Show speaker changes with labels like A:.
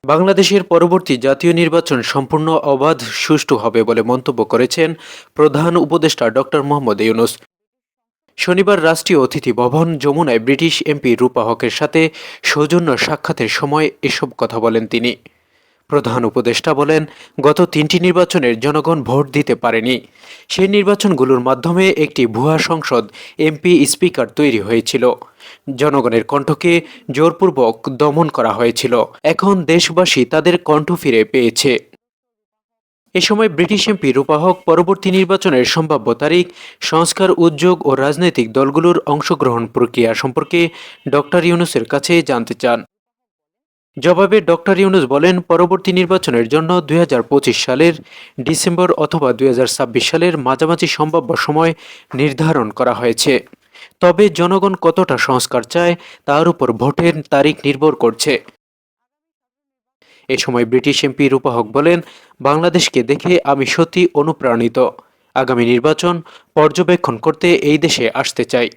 A: বাংলাদেশের পরবর্তী জাতীয় নির্বাচন সম্পূর্ণ অবাধ, সুষ্ঠু হবে বলে মন্তব্য করেছেন প্রধান উপদেষ্টা ডক্টর মোহাম্মদ ইউনূস। শনিবার রাষ্ট্রীয় অতিথি ভবন যমুনায় ব্রিটিশ এমপি রূপা হকের সাথে সৌজন্য সাক্ষাতের সময় এসব কথা বলেন তিনি। প্রধান উপদেষ্টা বলেন, গত 3টি নির্বাচনের জনগণ ভোট দিতে পারেনি। সেই নির্বাচনগুলোর মাধ্যমে একটি ভুয়া সংসদ, এমপি, স্পিকার তৈরি হয়েছিল। জনগণের কণ্ঠকে জোরপূর্বক দমন করা হয়েছিল। এখন দেশবাসী তাদের কণ্ঠ ফিরে পেয়েছে। এ সময় ব্রিটিশ এমপি রূপা হক পরবর্তী নির্বাচনের সম্ভাব্য তারিখ, সংস্কার উদ্যোগ ও রাজনৈতিক দলগুলোর অংশগ্রহণ প্রক্রিয়া সম্পর্কে ডক্টর ইউনূসের কাছে জানতে চান। জবাবে ডক্টর ইউনূস বলেন, পরবর্তী নির্বাচনের জন্য 2025 সালের ডিসেম্বর অথবা 2026 সালের মাঝামাঝি সম্ভাব্য সময় নির্ধারণ করা হয়েছে। তবে জনগণ কতটা সংস্কার চায় তার উপর ভোটের তারিখ নির্ভর করছে। এ সময় ব্রিটিশ এমপি রূপা হক বলেন, বাংলাদেশকে দেখে আমি সত্যি অনুপ্রাণিত। আগামী নির্বাচন পর্যবেক্ষণ করতে এই দেশে আসতে চাই।